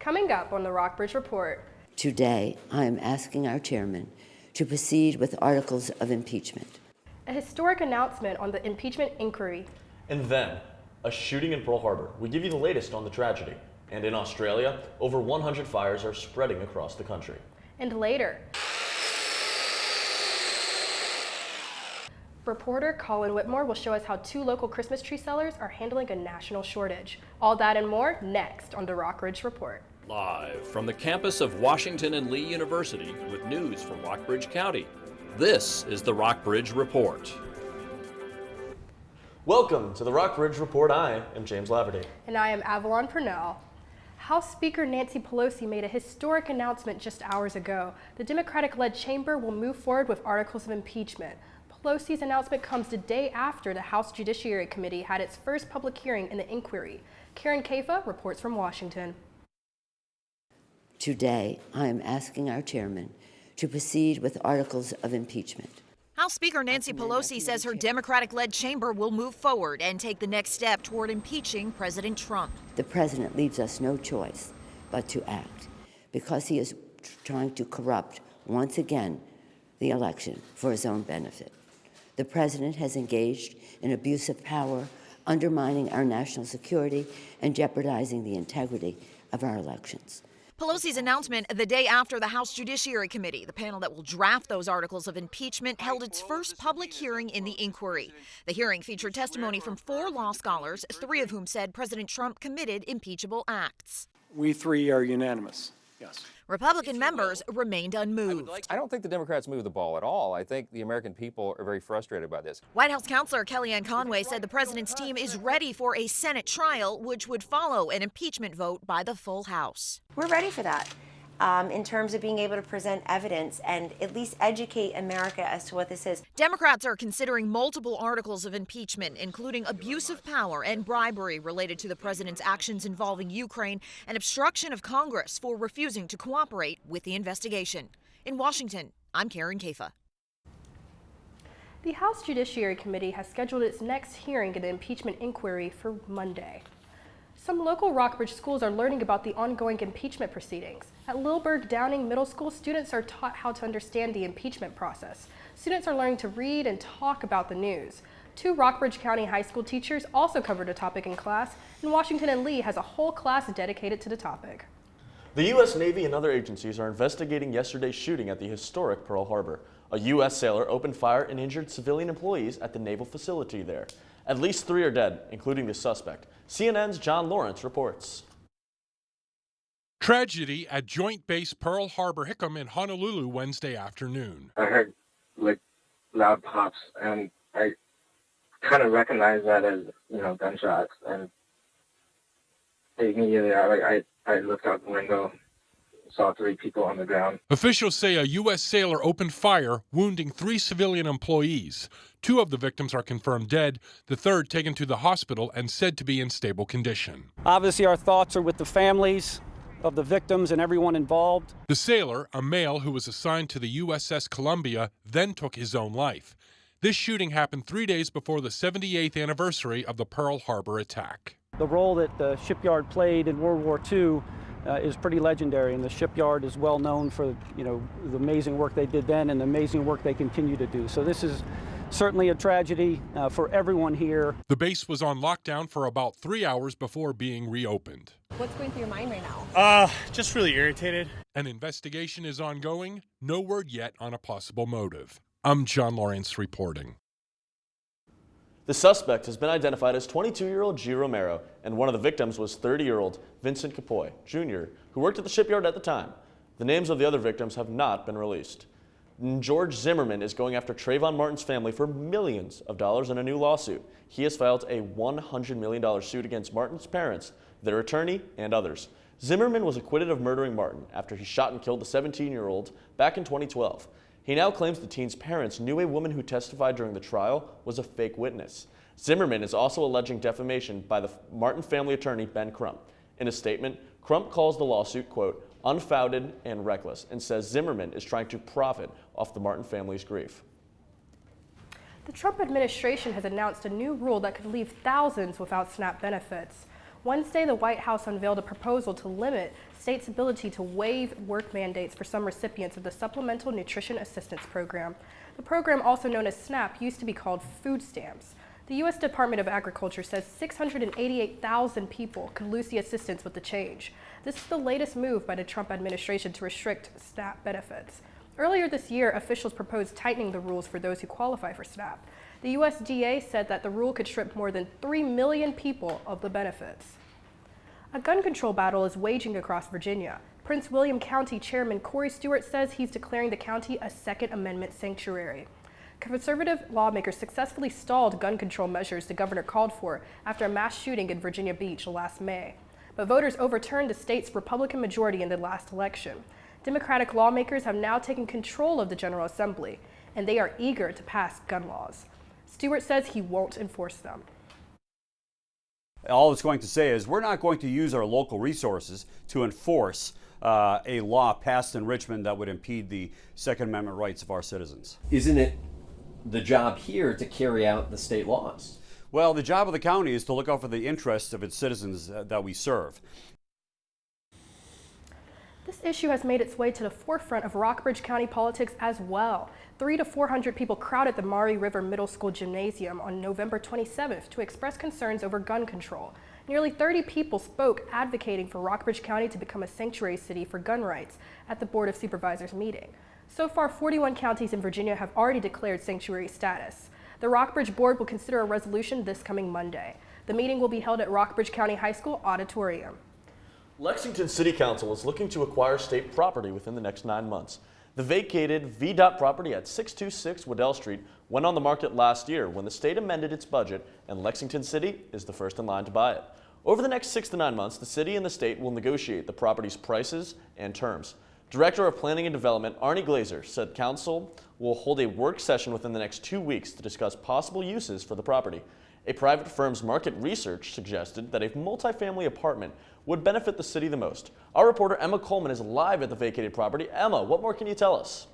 Coming up on the Rockbridge Report. Today, I am asking our chairman to proceed with articles of impeachment. A historic announcement on the impeachment inquiry. And then, a shooting in Pearl Harbor. We give you the latest on the tragedy. And in Australia, over 100 fires are spreading across the country. And later, reporter Colin Whitmore will show us how 2 local Christmas tree sellers are handling a national shortage. All that and more next on the Rockbridge Report. Live from the campus of Washington and Lee University with news from Rockbridge County, this is the Rockbridge Report. Welcome to the Rockbridge Report. I am James Laverty. And I am Avalon Purnell. House Speaker Nancy Pelosi made a historic announcement just hours ago. The Democratic-led chamber will move forward with articles of impeachment. Pelosi's announcement comes the day after the House Judiciary Committee had its first public hearing in the inquiry. Karen Kafa reports from Washington. Today, I am asking our chairman to proceed with articles of impeachment. House Speaker Nancy Pelosi says her Democratic-led chamber will move forward and take the next step toward impeaching President Trump. The president leaves us no choice but to act because he is trying to corrupt, once again, the election for his own benefit. The president has engaged in abuse of power, undermining our national security and jeopardizing the integrity of our elections. Pelosi's announcement the day after the House Judiciary Committee, the panel that will draft those articles of impeachment, held its first public hearing in the inquiry. The hearing featured testimony from 4 law scholars, 3 of whom said President Trump committed impeachable acts. We 3 are unanimous, yes. Republican members remained unmoved. I don't think the Democrats moved the ball at all. I think the American people are very frustrated by this. White House counselor Kellyanne Conway said the president's team is ready for a Senate trial, which would follow an impeachment vote by the full House. We're ready for that in terms of being able to present evidence and at least educate America as to what this is. Democrats are considering multiple articles of impeachment, including abuse of power and bribery related to the president's actions involving Ukraine and obstruction of Congress for refusing to cooperate with the investigation. In Washington, I'm Karen Kafa. The House Judiciary Committee has scheduled its next hearing in the impeachment inquiry for Monday. Some local Rockbridge schools are learning about the ongoing impeachment proceedings. At Lilburg Downing Middle School, students are taught how to understand the impeachment process. Students are learning to read and talk about the news. 2 Rockbridge County high school teachers also covered a topic in class, and Washington and Lee has a whole class dedicated to the topic. The U.S. Navy and other agencies are investigating yesterday's shooting at the historic Pearl Harbor. A U.S. sailor opened fire and injured civilian employees at the naval facility there. At least 3 are dead, including the suspect. CNN's John Lawrence reports. Tragedy at Joint Base Pearl Harbor Hickam in Honolulu Wednesday afternoon. I heard loud pops, and I kind of recognized that as gunshots. And immediately, I looked out the window, saw 3 people on the ground. Officials say a U.S. sailor opened fire, wounding 3 civilian employees. 2 of the victims are confirmed dead, the 3rd taken to the hospital and said to be in stable condition. Obviously, our thoughts are with the families of the victims and everyone involved. The sailor, a male who was assigned to the USS Columbia, then took his own life. This shooting happened 3 days before the 78th anniversary of the Pearl Harbor attack. The role that the shipyard played in World War II is pretty legendary, and the shipyard is well known for the amazing work they did then and the amazing work they continue to do. So this is certainly a tragedy for everyone here. The base was on lockdown for about 3 hours before being reopened. What's going through your mind right now? Just really irritated. An investigation is ongoing. No word yet on a possible motive. I'm John Lawrence reporting. The suspect has been identified as 22-year-old G. Romero, and one of the victims was 30-year-old Vincent Capoy, Jr., who worked at the shipyard at the time. The names of the other victims have not been released. George Zimmerman is going after Trayvon Martin's family for millions of dollars in a new lawsuit. He has filed a $100 million suit against Martin's parents, their attorney, and others. Zimmerman was acquitted of murdering Martin after he shot and killed the 17-year-old back in 2012. He now claims the teen's parents knew a woman who testified during the trial was a fake witness. Zimmerman is also alleging defamation by the Martin family attorney, Ben Crump. In a statement, Crump calls the lawsuit, quote, unfounded and reckless, and says Zimmerman is trying to profit off the Martin family's grief. The Trump administration has announced a new rule that could leave thousands without SNAP benefits. Wednesday, the White House unveiled a proposal to limit states' ability to waive work mandates for some recipients of the Supplemental Nutrition Assistance Program. The program, also known as SNAP, used to be called food stamps. The U.S. Department of Agriculture says 688,000 people could lose the assistance with the change. This is the latest move by the Trump administration to restrict SNAP benefits. Earlier this year, officials proposed tightening the rules for those who qualify for SNAP. The USDA said that the rule could strip more than 3 million people of the benefits. A gun control battle is waging across Virginia. Prince William County Chairman Corey Stewart says he's declaring the county a Second Amendment sanctuary. Conservative lawmakers successfully stalled gun control measures the governor called for after a mass shooting in Virginia Beach last May. But voters overturned the state's Republican majority in the last election. Democratic lawmakers have now taken control of the General Assembly, and they are eager to pass gun laws. Stewart says he won't enforce them. All it's going to say is we're not going to use our local resources to enforce a law passed in Richmond that would impede the Second Amendment rights of our citizens. Isn't it the job here to carry out the state laws? Well, the job of the county is to look out for the interests of its citizens that we serve. This issue has made its way to the forefront of Rockbridge County politics as well. 300 to 400 people crowded the Maury River Middle School Gymnasium on November 27th to express concerns over gun control. Nearly 30 people spoke advocating for Rockbridge County to become a sanctuary city for gun rights at the Board of Supervisors meeting. So far, 41 counties in Virginia have already declared sanctuary status. The Rockbridge Board will consider a resolution this coming Monday. The meeting will be held at Rockbridge County High School Auditorium. Lexington City Council is looking to acquire state property within the next 9 months. The vacated VDOT property at 626 Waddell Street went on the market last year when the state amended its budget, and Lexington City is the first in line to buy it. Over the next 6 to 9 months, the city and the state will negotiate the property's prices and terms. Director of Planning and Development Arnie Glazer said council will hold a work session within the next 2 weeks to discuss possible uses for the property. A private firm's market research suggested that a multifamily apartment would benefit the city the most. Our reporter Emma Coleman is live at the vacated property. Emma, what more can you tell us?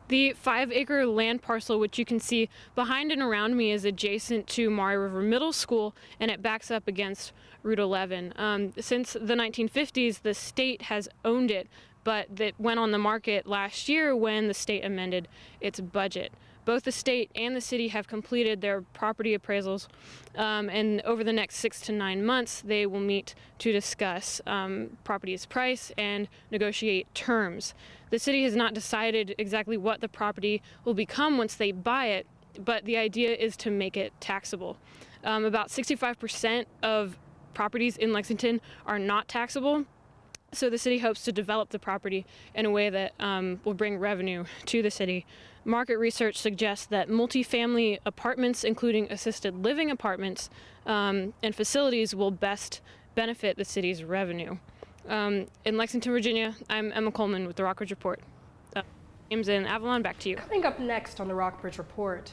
The 5-acre land parcel, which you can see behind and around me, is adjacent to Maury River Middle School, and it backs up against Route 11. Since the 1950s, the state has owned it, but that went on the market last year when the state amended its budget. Both the state and the city have completed their property appraisals, and over the next 6 to 9 months, they will meet to discuss property's price and negotiate terms. The city has not decided exactly what the property will become once they buy it, but the idea is to make it taxable. About 65% of properties in Lexington are not taxable, so the city hopes to develop the property in a way that will bring revenue to the city. Market research suggests that multifamily apartments, including assisted living apartments and facilities, will best benefit the city's revenue. In Lexington, Virginia, I'm Emma Coleman with the Rockbridge Report. James and Avalon, back to you. Coming up next on the Rockbridge Report,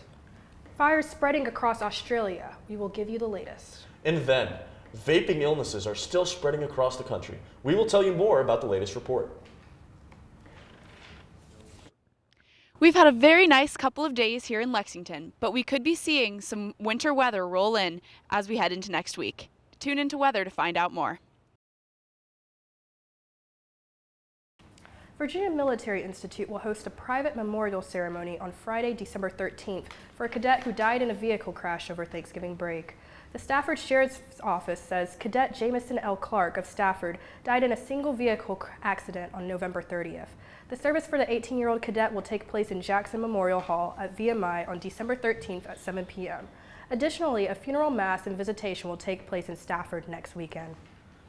fires spreading across Australia. We will give you the latest. And then, vaping illnesses are still spreading across the country. We will tell you more about the latest report. We've had a very nice couple of days here in Lexington, but we could be seeing some winter weather roll in as we head into next week. Tune into weather to find out more. Virginia Military Institute will host a private memorial ceremony on Friday, December 13th for a cadet who died in a vehicle crash over Thanksgiving break. The Stafford Sheriff's Office says Cadet Jamison L. Clark of Stafford died in a single vehicle accident on November 30th. The service for the 18-year-old cadet will take place in Jackson Memorial Hall at VMI on December 13th at 7 p.m. Additionally, a funeral mass and visitation will take place in Stafford next weekend.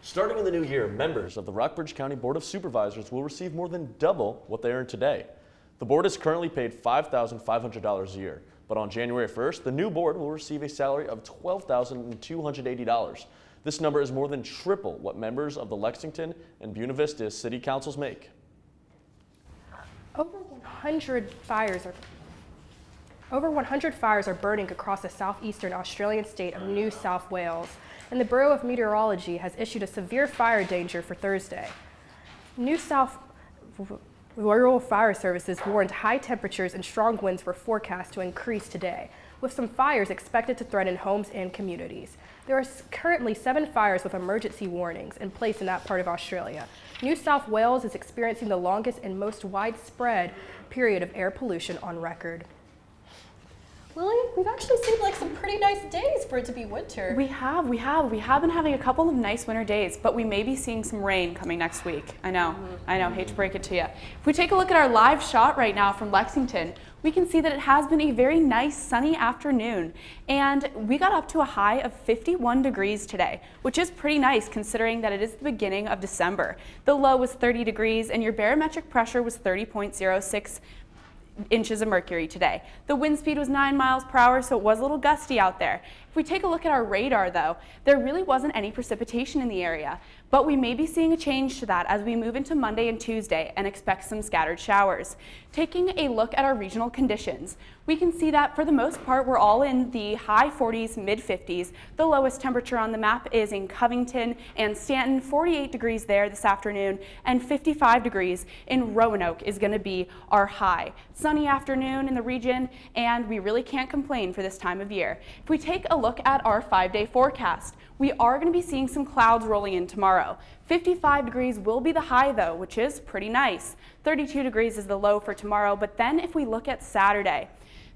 Starting in the new year, members of the Rockbridge County Board of Supervisors will receive more than double what they earn today. The board is currently paid $5,500 a year, but on January 1st, the new board will receive a salary of $12,280. This number is more than triple what members of the Lexington and Buena Vista city councils make. Over 100 fires are burning across the southeastern Australian state of New South Wales, and the Bureau of Meteorology has issued a severe fire danger for Thursday. New South Rural Fire Services warned high temperatures and strong winds were forecast to increase today. with some fires expected to threaten homes and communities. There are currently 7 fires with emergency warnings in place in that part of Australia. New South Wales is experiencing the longest and most widespread period of air pollution on record. Lily, we've actually seen like some pretty nice days for it to be winter. We have been having a couple of nice winter days, but we may be seeing some rain coming next week. I know, hate to break it to you. If we take a look at our live shot right now from Lexington, we can see that it has been a very nice sunny afternoon, and we got up to a high of 51 degrees today, which is pretty nice considering that it is the beginning of December. The low was 30 degrees and your barometric pressure was 30.06 inches of mercury today. The wind speed was 9 miles per hour, so it was a little gusty out there. If we take a look at our radar though, there really wasn't any precipitation in the area, but we may be seeing a change to that as we move into Monday and Tuesday and expect some scattered showers. Taking a look at our regional conditions, we can see that for the most part we're all in the high 40s, mid 50s. The lowest temperature on the map is in Covington and Stanton, 48 degrees there this afternoon, and 55 degrees in Roanoke is going to be our high. Sunny afternoon in the region, and we really can't complain for this time of year. If we take a look at our 5-day forecast, we are going to be seeing some clouds rolling in tomorrow. 55 degrees will be the high though, which is pretty nice. 32 degrees is the low for tomorrow, but then if we look at Saturday,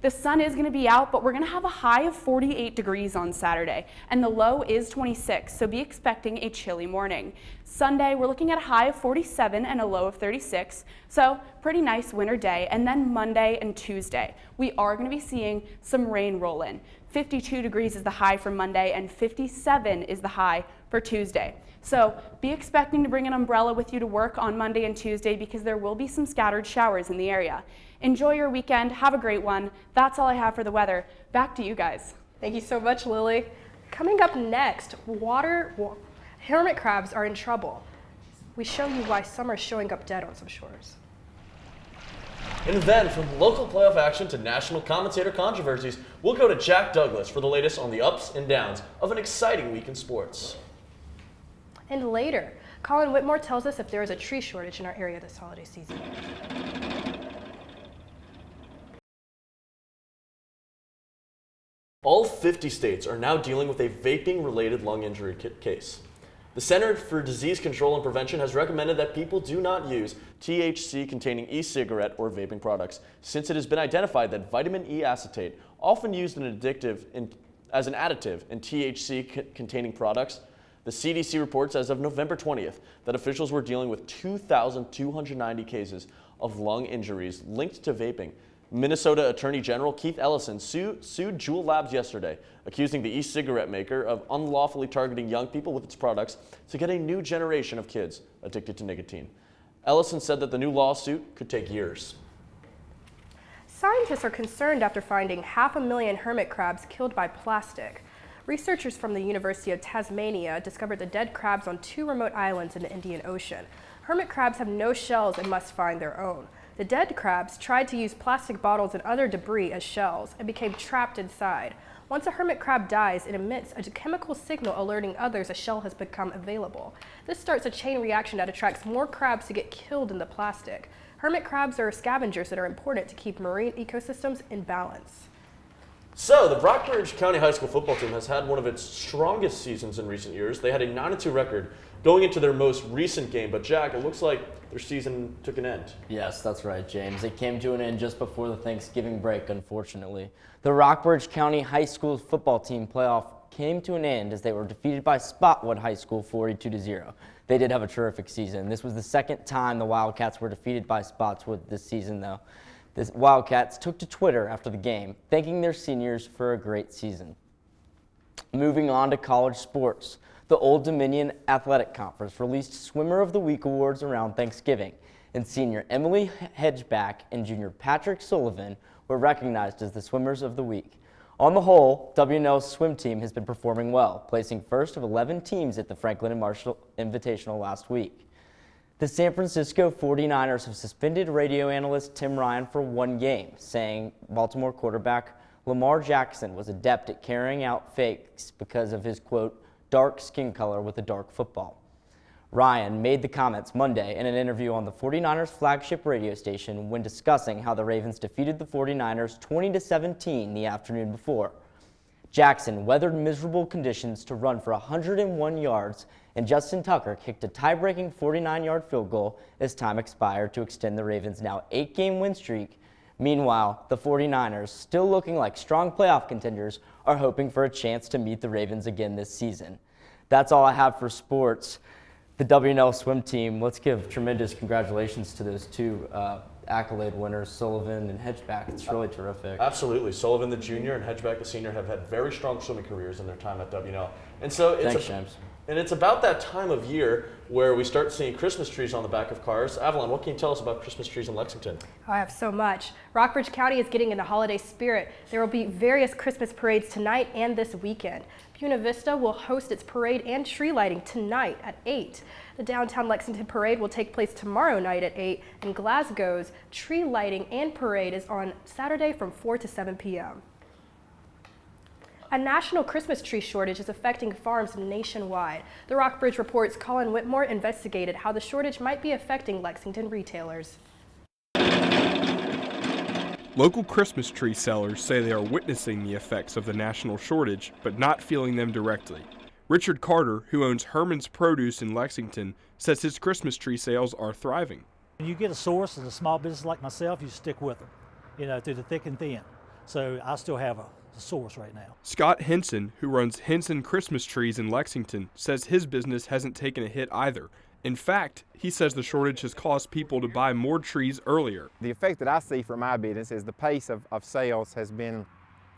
the sun is going to be out, but we're going to have a high of 48 degrees on Saturday, and the low is 26, so be expecting a chilly morning. Sunday, we're looking at a high of 47 and a low of 36, so pretty nice winter day. And then Monday and Tuesday, we are going to be seeing some rain roll in. 52 degrees is the high for Monday, and 57 is the high for Tuesday. So be expecting to bring an umbrella with you to work on Monday and Tuesday because there will be some scattered showers in the area. Enjoy your weekend. Have a great one. That's all I have for the weather. Back to you guys. Thank you so much, Lily. Coming up next, hermit crabs are in trouble. We show you why some are showing up dead on some shores. And then, from local playoff action to national commentator controversies, we'll go to Jack Douglas for the latest on the ups and downs of an exciting week in sports. And later, Colin Whitmore tells us if there is a tree shortage in our area this holiday season. All 50 states are now dealing with a vaping-related lung injury case. The Center for Disease Control and Prevention has recommended that people do not use THC-containing e-cigarette or vaping products, since it has been identified that vitamin E acetate, often used as an additive in THC-containing products. The CDC reports as of November 20th that officials were dealing with 2,290 cases of lung injuries linked to vaping. Minnesota Attorney General Keith Ellison sued Juul Labs yesterday, accusing the e-cigarette maker of unlawfully targeting young people with its products to get a new generation of kids addicted to nicotine. Ellison said that the new lawsuit could take years. Scientists are concerned after finding 500,000 hermit crabs killed by plastic. Researchers from the University of Tasmania discovered the dead crabs on 2 remote islands in the Indian Ocean. Hermit crabs have no shells and must find their own. The dead crabs tried to use plastic bottles and other debris as shells and became trapped inside. Once a hermit crab dies, it emits a chemical signal alerting others a shell has become available. This starts a chain reaction that attracts more crabs to get killed in the plastic. Hermit crabs are scavengers that are important to keep marine ecosystems in balance. So, the Rockbridge County High School football team has had one of its strongest seasons in recent years. They had a 9-2 record going into their most recent game, but Jack, it looks like their season took an end. Yes, that's right, James. It came to an end just before the Thanksgiving break, unfortunately. The Rockbridge County High School football team playoff came to an end as they were defeated by Spotwood High School 42-0. They did have a terrific season. This was the second time the Wildcats were defeated by Spotswood this season, though. The Wildcats took to Twitter after the game, thanking their seniors for a great season. Moving on to college sports, the Old Dominion Athletic Conference released Swimmer of the Week awards around Thanksgiving, and senior Emily Hedgeback and junior Patrick Sullivan were recognized as the Swimmers of the Week. On the whole, WNL's swim team has been performing well, placing first of 11 teams at the Franklin and Marshall Invitational last week. The San Francisco 49ers have suspended radio analyst Tim Ryan for 1 game, saying Baltimore quarterback Lamar Jackson was adept at carrying out fakes because of his, quote, dark skin color with a dark football. Ryan made the comments Monday in an interview on the 49ers flagship radio station when discussing how the Ravens defeated the 49ers 20-17 the afternoon before. Jackson weathered miserable conditions to run for 101 yards, and Justin Tucker kicked a tie-breaking 49-yard field goal as time expired to extend the Ravens' now 8-game win streak. Meanwhile, the 49ers, still looking like strong playoff contenders, are hoping for a chance to meet the Ravens again this season. That's all I have for sports. The WNL swim team, let's give tremendous congratulations to those two accolade winners, Sullivan and Hedgeback. It's really terrific. Absolutely. Sullivan, the junior, and Hedgeback, the senior, have had very strong swimming careers in their time at WNL. And so Thanks, James. And it's about that time of year where we start seeing Christmas trees on the back of cars. Avalon, what can you tell us about Christmas trees in Lexington? Oh, I have so much. Rockbridge County is getting in the holiday spirit. There will be various Christmas parades tonight and this weekend. Buena Vista will host its parade and tree lighting tonight at 8. The downtown Lexington parade will take place tomorrow night at 8, and Glasgow's tree lighting and parade is on Saturday from 4 to 7 p.m. A national Christmas tree shortage is affecting farms nationwide. The Rockbridge Report's Colin Whitmore investigated how the shortage might be affecting Lexington retailers. Local Christmas tree sellers say they are witnessing the effects of the national shortage, but not feeling them directly. Richard Carter, who owns Herman's Produce in Lexington, says his Christmas tree sales are thriving. When you get a source as a small business like myself, you stick with them, through the thick and thin. So I still have a source right now. Scott Henson, who runs Henson Christmas Trees in Lexington, says his business hasn't taken a hit either. In fact, he says the shortage has caused people to buy more trees earlier. The effect that I see for my business is the pace of sales has been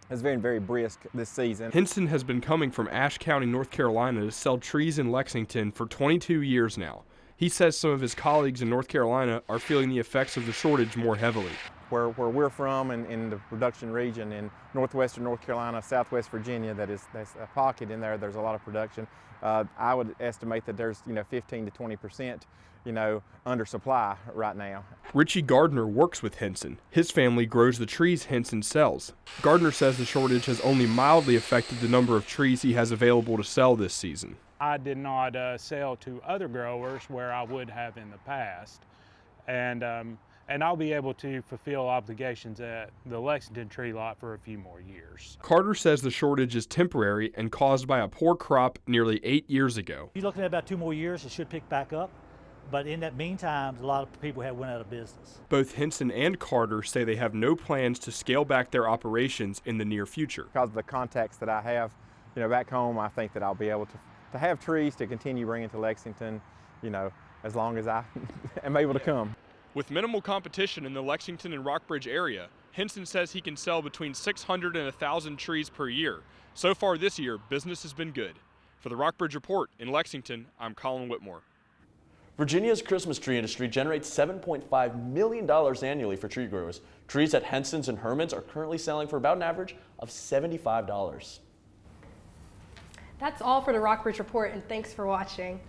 very brisk this season. Henson has been coming from Ashe County, North Carolina to sell trees in Lexington for 22 years now. He says some of his colleagues in North Carolina are feeling the effects of the shortage more heavily. Where we're from in the production region in northwestern North Carolina, southwest Virginia, that's a pocket in there. There's a lot of production. I would estimate that there's 15 to 20% under supply right now. Richie Gardner works with Henson. His family grows the trees Henson sells. Gardner says the shortage has only mildly affected the number of trees he has available to sell this season. I did not sell to other growers where I would have in the past, and I'll be able to fulfill obligations at the Lexington tree lot for a few more years. Carter says the shortage is temporary and caused by a poor crop nearly 8 years ago. You're looking at about 2 more years, it should pick back up. But in that meantime, a lot of people have went out of business. Both Henson and Carter say they have no plans to scale back their operations in the near future. Because of the contacts that I have, back home, I think that I'll be able to have trees to continue bringing to Lexington, as long as I am able to come. With minimal competition in the Lexington and Rockbridge area, Henson says he can sell between 600 and 1,000 trees per year. So far this year, business has been good. For the Rockbridge Report in Lexington, I'm Colin Whitmore. Virginia's Christmas tree industry generates $7.5 million annually for tree growers. Trees at Henson's and Herman's are currently selling for about an average of $75. That's all for the Rockbridge Report, and thanks for watching.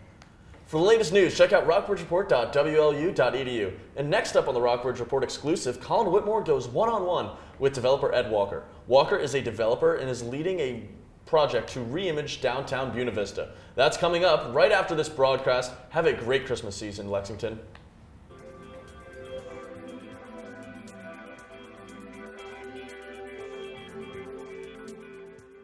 For the latest news, check out rockbridgereport.wlu.edu. And next up on the Rockbridge Report exclusive, Colin Whitmore goes one-on-one with developer Ed Walker. Walker is a developer and is leading a project to re-image downtown Buena Vista. That's coming up right after this broadcast. Have a great Christmas season, Lexington.